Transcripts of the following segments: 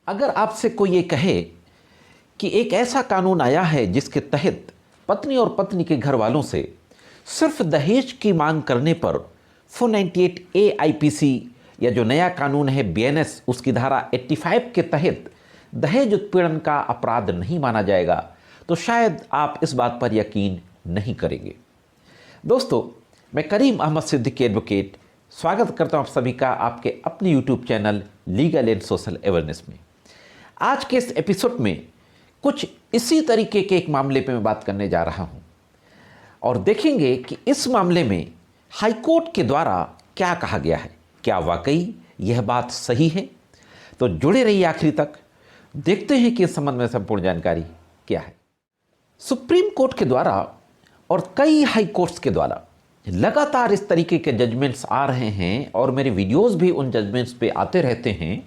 अगर आपसे कोई ये कहे कि एक ऐसा कानून आया है जिसके तहत पत्नी और पत्नी के घर वालों से सिर्फ दहेज की मांग करने पर 498 ए आईपीसी या जो नया कानून है बीएनएस उसकी धारा 85 के तहत दहेज उत्पीड़न का अपराध नहीं माना जाएगा, तो शायद आप इस बात पर यकीन नहीं करेंगे। दोस्तों, मैं करीम अहमद सिद्दीकी एडवोकेट स्वागत करता हूं आप सभी का आपके अपने YouTube channel legal and social awareness में। आज के इस एपिसोड में कुछ इसी तरीके के एक मामले पे मैं बात करने जा रहा हूं और देखेंगे कि इस मामले में हाई कोर्ट के द्वारा क्या कहा गया है। क्या वाकई यह बात सही है? तो जुड़े रहिए आखिरी तक, देखते हैं कि इस संबंध में संपूर्ण जानकारी क्या है। सुप्रीम कोर्ट के द्वारा और कई हाई कोर्ट्स के द्वारा लगातार इस तरीके के जजमेंट्स आ रहे हैं और मेरे वीडियोस भी उन जजमेंट्स पे आते रहते हैं।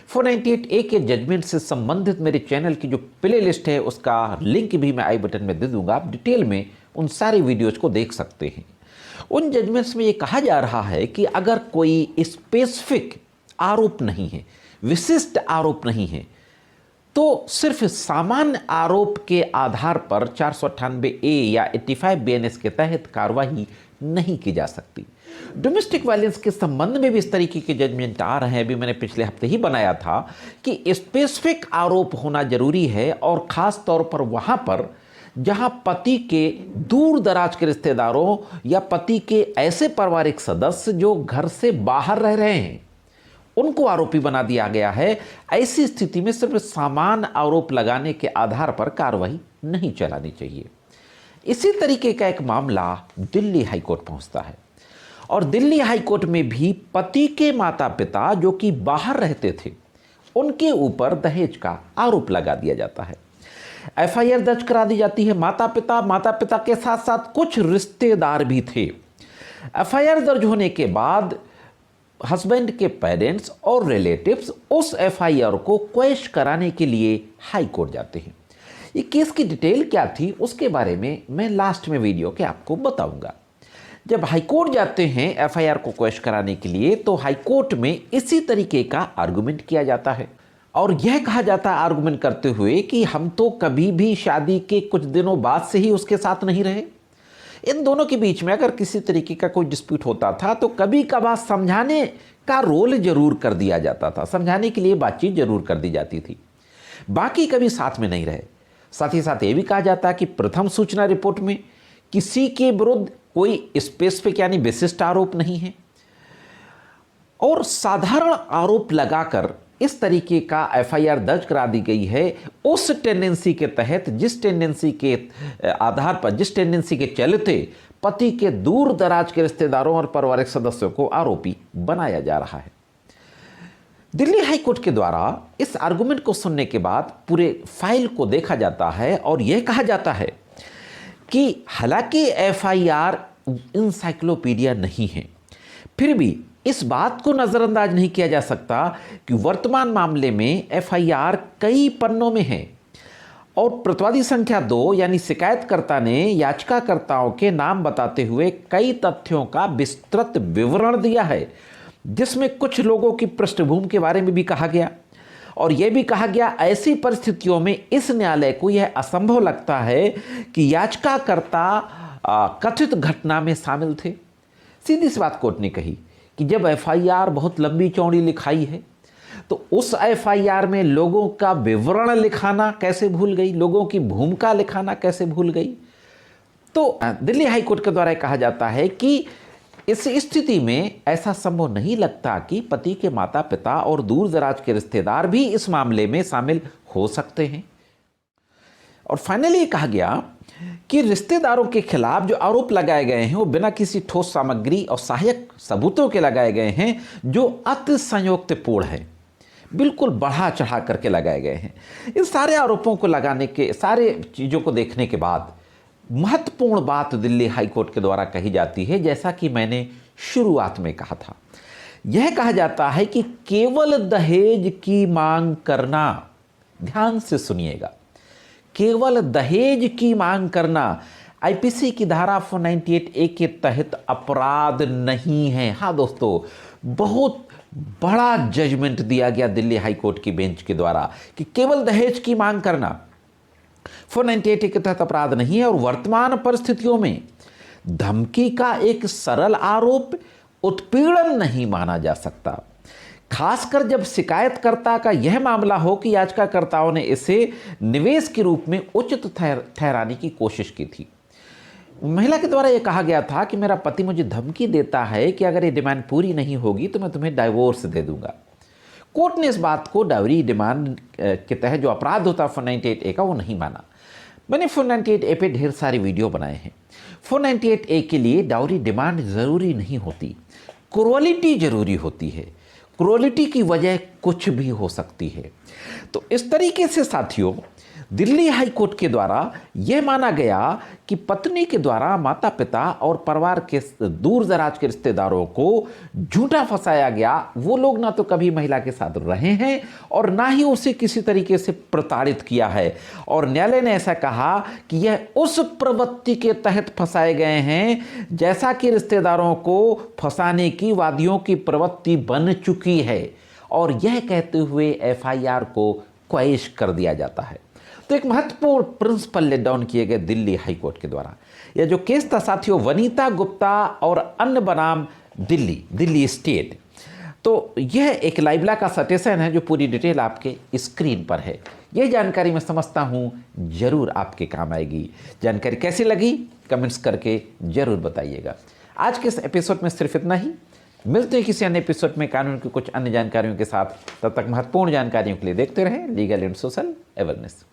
498 ए के जजमेंट से संबंधित मेरे चैनल की जो प्ले लिस्ट है उसका लिंक भी मैं आई बटन में दे दूंगा, आप डिटेल में उन सारे वीडियोज को देख सकते हैं। उन जजमेंट्स में ये कहा जा रहा है कि अगर कोई स्पेसिफिक आरोप नहीं है, विशिष्ट आरोप नहीं है, तो सिर्फ सामान्य आरोप के आधार पर 498 ए या 85 बीएनएस के तहत कार्रवाई नहीं की जा सकती। डोमेस्टिक वायलेंस के संबंध में भी इस तरीके के जजमेंट आ रहे हैं। अभी मैंने पिछले हफ्ते ही बनाया था कि स्पेसिफिक आरोप होना जरूरी है और खास तौर पर वहां पर जहां पति के दूर दराज के रिश्तेदारों या पति के ऐसे पारिवारिक सदस्य जो घर से बाहर रह रहे हैं उनको आरोपी बना दिया गया है। ऐसी स्थिति में सिर्फ सामान्य आरोप लगाने के आधार पर कार्रवाई नहीं चलानी चाहिए। इसी तरीके का एक मामला दिल्ली हाई कोर्ट पहुंचता है और दिल्ली हाई कोर्ट में भी पति के माता पिता जो कि बाहर रहते थे उनके ऊपर दहेज का आरोप लगा दिया जाता है। एफआईआर दर्ज करा दी जाती है। माता पिता के साथ साथ कुछ रिश्तेदार भी थे। एफआईआर दर्ज होने के बाद हस्बैंड के पेरेंट्स और रिलेटिव्स उस एफआईआर को क्वैश कराने के लिए हाई कोर्ट जाते हैं। ये केस की डिटेल क्या थी उसके बारे में मैं लास्ट में वीडियो के आपको बताऊंगा। जब हाई कोर्ट जाते हैं एफआईआर को क्वैश कराने के लिए तो हाई कोर्ट में इसी तरीके का आर्गुमेंट किया जाता है और यह कहा जाता है आर्गुमेंट करते हुए कि हम तो कभी भी शादी के कुछ दिनों बाद से ही उसके साथ नहीं रहे। इन दोनों के बीच में अगर किसी तरीके का कोई डिस्प्यूट होता था तो कभी कभार समझाने का रोल जरूर कर दिया जाता था, समझाने के लिए बातचीत जरूर कर दी जाती थी, बाकी कभी साथ में नहीं रहे। साथ ही साथ ये भी कहा जाता है कि प्रथम सूचना रिपोर्ट में किसी के विरुद्ध कोई स्पेसिफिक यानी विशिष्ट आरोप नहीं है और साधारण आरोप लगाकर इस तरीके का एफआईआर दर्ज करा दी गई है उस टेंडेंसी के तहत जिस टेंडेंसी के आधार पर जिस टेंडेंसी के चलते पति के दूर दराज के रिश्तेदारों और पारिवारिक सदस्यों को आरोपी बनाया जा रहा है। दिल्ली हाई कोर्ट के द्वारा इस आर्गुमेंट को सुनने के बाद पूरे फाइल को देखा जाता है और यह कहा जाता है कि हालांकि एफआईआर इंसाइक्लोपीडिया नहीं है, फिर भी इस बात को नजरअंदाज नहीं किया जा सकता कि वर्तमान मामले में एफआईआर कई पन्नों में है और प्रतिवादी संख्या 2 यानी शिकायतकर्ता ने याचिकाकर्ताओं के नाम बताते हुए कई तथ्यों का विस्तृत विवरण दिया है, जिसमें कुछ लोगों की पृष्ठभूमि के बारे में भी कहा गया और यह भी कहा गया ऐसी परिस्थितियों में इस न्यायालय को यह असंभव लगता है कि याचिकाकर्ता कथित घटना में शामिल थे। सीधी सी बात कोर्ट ने कही कि जब एफआईआर बहुत लंबी चौड़ी लिखाई है तो उस एफआईआर में लोगों का विवरण लिखाना कैसे भूल गई, लोगों की भूमिका लिखाना कैसे भूल गई। तो दिल्ली हाई कोर्ट के द्वारा कहा जाता है कि इस स्थिति में ऐसा संभव नहीं लगता कि पति के माता पिता और दूर दराज के रिश्तेदार भी इस मामले में शामिल हो सकते हैं। और फाइनली कहा गया कि रिश्तेदारों के खिलाफ जो आरोप लगाए गए हैं वो बिना किसी ठोस सामग्री और सहायक सबूतों के लगाए गए हैं, जो अति संयोक्तपूर्ण है, बिल्कुल बढ़ा चढ़ा करके लगाए गए हैं। इन सारे आरोपों को लगाने के सारे चीज़ों को देखने के बाद महत्वपूर्ण बात दिल्ली हाई कोर्ट के द्वारा कही जाती है, जैसा कि मैंने शुरुआत में कहा था। यह कहा जाता है कि केवल दहेज की मांग करना, ध्यान से सुनिएगा, केवल दहेज की मांग करना आईपीसी की धारा 498 ए के तहत अपराध नहीं है। हाँ दोस्तों, बहुत बड़ा जजमेंट दिया गया दिल्ली हाई कोर्ट की बेंच के द्वारा कि केवल दहेज की मांग करना 498 के तहत अपराध नहीं है और वर्तमान परिस्थितियों में धमकी का एक सरल आरोप उत्पीड़न नहीं माना जा सकता, खासकर जब शिकायतकर्ता का यह मामला हो कि याचिकाकर्ताओं ने इसे निवेश के रूप में उचित ठहराने की कोशिश की थी। महिला के द्वारा यह कहा गया था कि मेरा पति मुझे धमकी देता है कि अगर ये डिमांड पूरी नहीं होगी तो मैं तुम्हें डाइवोर्स दे दूंगा। कोर्ट ने इस बात को डाउरी डिमांड के तहत जो अपराध होता है 498A का, वो नहीं माना। मैंने 498A पे ढेर सारे वीडियो बनाए हैं। 498A के लिए डाउरी डिमांड ज़रूरी नहीं होती, क्रुएलिटी ज़रूरी होती है। क्रुएलिटी की वजह कुछ भी हो सकती है। तो इस तरीके से साथियों, दिल्ली हाई कोर्ट के द्वारा यह माना गया कि पत्नी के द्वारा माता पिता और परिवार के दूर दराज के रिश्तेदारों को झूठा फंसाया गया। वो लोग ना तो कभी महिला के साथ रहे हैं और ना ही उसे किसी तरीके से प्रताड़ित किया है। और न्यायालय ने ऐसा कहा कि यह उस प्रवृत्ति के तहत फंसाए गए हैं जैसा कि रिश्तेदारों को फंसाने की वादियों की प्रवृत्ति बन चुकी है, और यह कहते हुए FIR को क्वैश कर दिया जाता है। तो एक महत्वपूर्ण प्रिंसिपल लेट डाउन किए गए दिल्ली हाई कोर्ट के द्वारा। यह जो केस था साथियों, वनीता गुप्ता और अन्य बनाम दिल्ली स्टेट। तो यह एक लाइवला का सटेशन है जो पूरी डिटेल आपके स्क्रीन पर है। यह जानकारी मैं समझता हूं जरूर आपके काम आएगी। जानकारी कैसी लगी कमेंट्स करके जरूर बताइएगा। आज के इस एपिसोड में सिर्फ इतना ही। मिलते हैं किसी अन्य एपिसोड में कानून की कुछ अन्य जानकारियों के साथ। तब तक महत्वपूर्ण जानकारियों के लिए देखते रहें लीगल एंड सोशल अवेयरनेस।